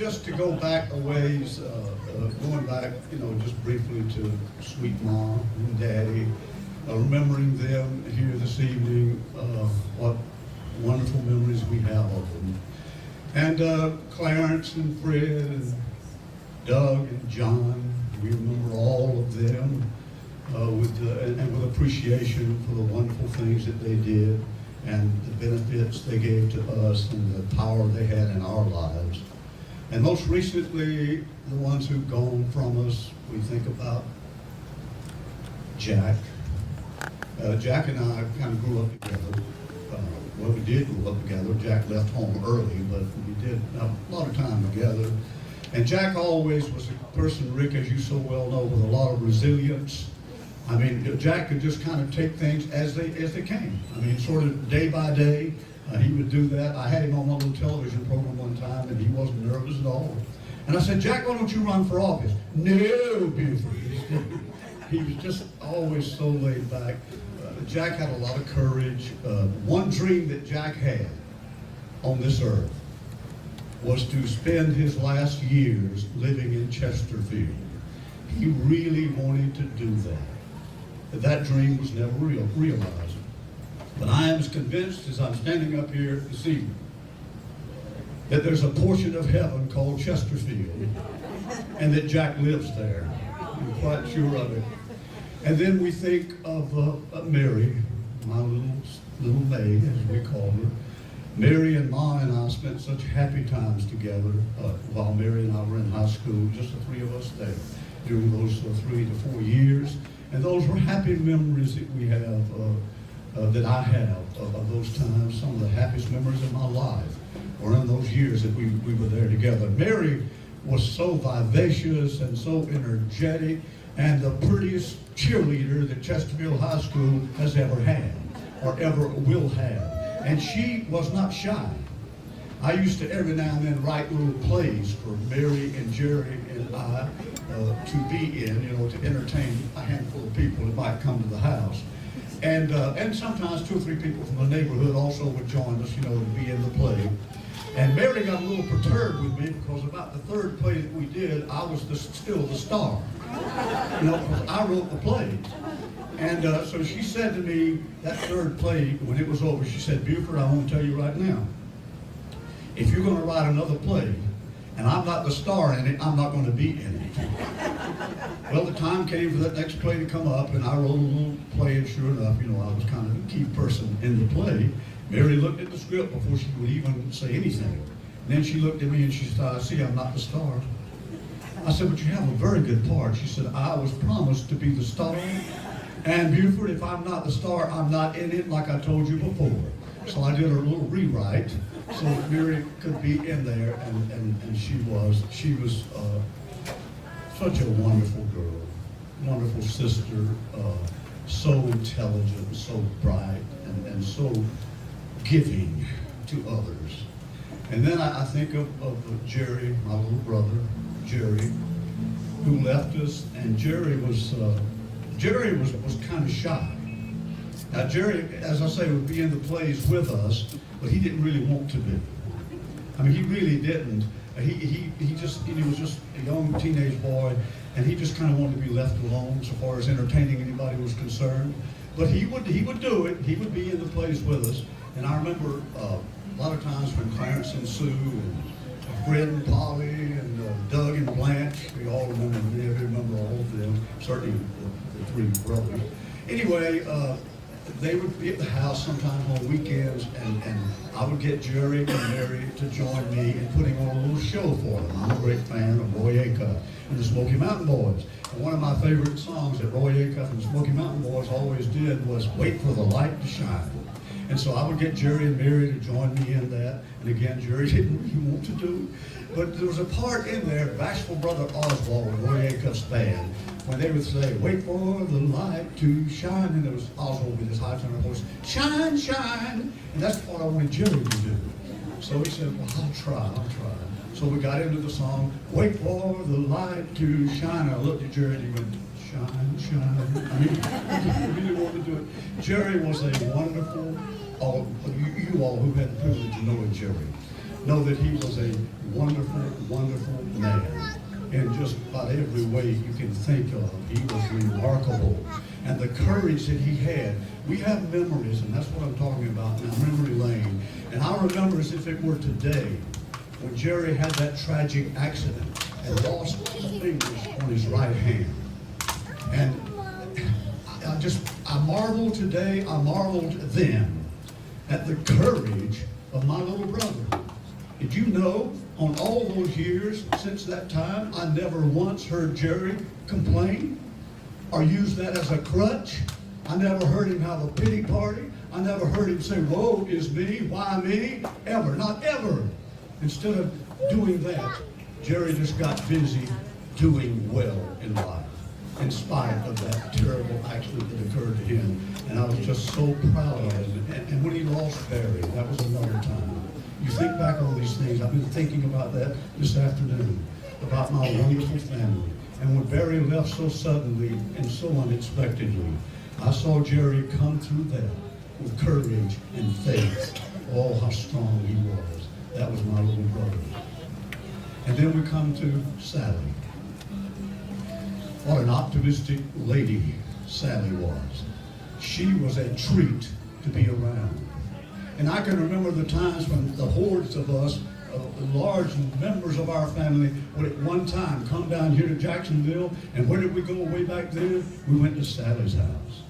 just to go back a ways, going back, just briefly to sweet mom and daddy, remembering them here this evening, what wonderful memories we have of them. And Clarence and Fred and Doug and John, we remember all of them with appreciation for the wonderful things that they did and the benefits they gave to us and the power they had in our lives. And most recently, the ones who've gone from us, we think about Jack. Jack and I kind of grew up together. Well, we did grow up together. Jack left home early, but we did have a lot of time together. And Jack always was a person, Rick, as you so well know, with a lot of resilience. I mean, Jack could just kind of take things as they came. I mean, sort of day by day, he would do that. I had him on my little television program one time, and he wasn't nervous at all. And I said, Jack, why don't you run for office? No, Buford. He was just always so laid back. Jack had a lot of courage. One dream that Jack had on this earth was to spend his last years living in Chesterfield. He really wanted to do that. That dream was never realized. But I am as convinced as I'm standing up here this evening that there's a portion of heaven called Chesterfield and that Jack lives there. I'm quite sure of it. And then we think of Mary, my little maid, as we call her. Mary and Ma and I spent such happy times together while Mary and I were in high school, just the three of us there during those 3 to 4 years. And those were happy memories that we have, that I have of those times. Some of the happiest memories of my life were in those years that we were there together. Mary was so vivacious and so energetic and the prettiest cheerleader that Chesterfield High School has ever had or ever will have. And she was not shy. I used to every now and then write little plays for Mary and Jerry and I to be in, to entertain a handful of people that might come to the house. And sometimes 2 or 3 people from the neighborhood also would join us, to be in the play. And Mary got a little perturbed with me because about the 3rd play that we did, I was still the star, because I wrote the play. And so she said to me, that 3rd play, when it was over, she said, Buford, I want to tell you right now, if you're going to write another play, and I'm not the star in it, I'm not going to be in it. Well, the time came for that next play to come up, and I wrote a little play, and sure enough, I was kind of the key person in the play. Mary looked at the script before she would even say anything. And then she looked at me and she said, I see I'm not the star. I said, but you have a very good part. She said, I was promised to be the star. And Buford, if I'm not the star, I'm not in it like I told you before. So I did a little rewrite so that Mary could be in there, and she was such a wonderful girl, wonderful sister, so intelligent, so bright, and so giving to others. And then I think of Jerry, my little brother, Jerry, who left us, and Jerry was kind of shy. Now Jerry, as I say, would be in the plays with us, but he didn't really want to be. I mean, he really didn't. He was just a young teenage boy, and he just kind of wanted to be left alone so far as entertaining anybody was concerned. But he would do it. He would be in the plays with us. And I remember a lot of times when Clarence and Sue and Fred and Polly and Doug and Blanche, we all remember them. We remember all of them, certainly the 3 brothers. Anyway, they would be at the house sometimes on weekends, and I would get Jerry and Mary to join me in putting on a little show for them. I'm a great fan of Roy Acuff and the Smoky Mountain Boys. And one of my favorite songs that Roy Acuff and the Smoky Mountain Boys always did was Wait for the Light to Shine. And so I would get Jerry and Mary to join me in that. And again, Jerry didn't really want to do it. But there was a part in there, Bashful Brother Oswald and Roy Acuff's band, when they would say, wait for the light to shine. And there was Oswald with his high tenor voice, shine, shine. And that's what I wanted Jerry to do. So he said, well, I'll try. So we got into the song, wait for the light to shine. And I looked at Jerry and he went, shine, shine. I mean, he really wanted to do it. Jerry was a wonderful, you all who had the privilege of knowing Jerry, know that he was a wonderful, wonderful man. In just about every way you can think of, he was remarkable. And the courage that he had, we have memories, and that's what I'm talking about now, memory lane. And I remember as if it were today, when Jerry had that tragic accident and lost 2 fingers on his right hand. And I marvel today, I marveled then at the courage of my little brother. Did you know, on all those years since that time, I never once heard Jerry complain or use that as a crutch? I never heard him have a pity party. I never heard him say, woe is me, why me? Ever, not ever. Instead of doing that, Jerry just got busy doing well in life, in spite of that terrible accident that occurred to him. And I was just so proud of him. And when he lost Barry, that was another time. You think back on these things. I've been thinking about that this afternoon, about my wonderful family. And when Barry left so suddenly and so unexpectedly, I saw Jerry come through that with courage and faith. Oh, how strong he was. That was my little brother. And then we come to Sally. What an optimistic lady Sally was. She was a treat to be around. And I can remember the times when the hordes of us, large members of our family, would at one time come down here to Jacksonville. And where did we go way back then? We went to Sally's house.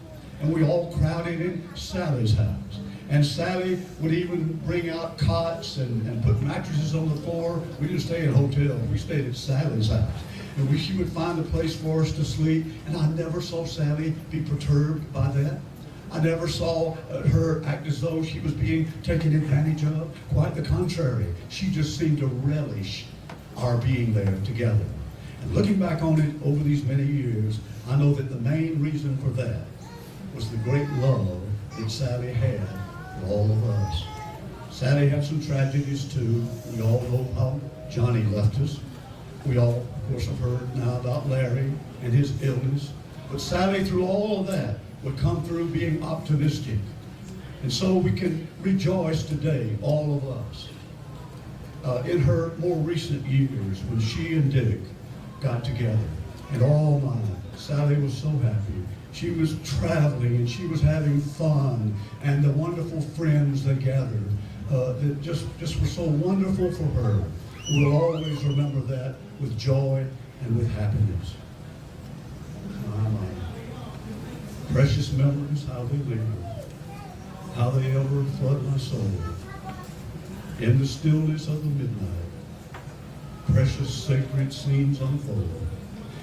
And we all crowded in Sally's house. And Sally would even bring out cots and put mattresses on the floor. We didn't stay at hotels. We stayed at Sally's house. And she would find a place for us to sleep. And I never saw Sally be perturbed by that. I never saw her act as though she was being taken advantage of. Quite the contrary. She just seemed to relish our being there together. And looking back on it over these many years, I know that the main reason for that was the great love that Sally had for all of us. Sally had some tragedies too. We all know how Johnny left us. We all, of course, have heard now about Larry and his illness. But Sally, through all of that, would come through being optimistic. And so we can rejoice today, all of us. In her more recent years, when she and Dick got together, and oh my, Sally was so happy. She was traveling and she was having fun, and the wonderful friends that gathered that just were so wonderful for her. We'll always remember that with joy and with happiness. Precious memories, how they linger, how they ever flood my soul. In the stillness of the midnight, precious sacred scenes unfold.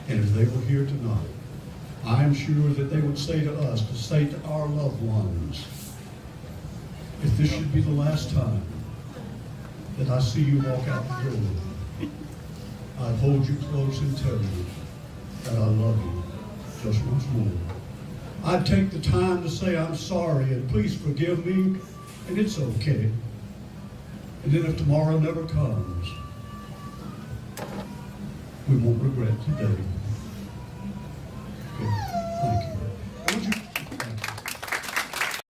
And if they were here tonight, I am sure that they would say to us, to say to our loved ones, if this should be the last time that I see you walk out the door, I'd hold you close and tell you that I love you just once more. I'd take the time to say I'm sorry and please forgive me, and it's okay. And then if tomorrow never comes, we won't regret today.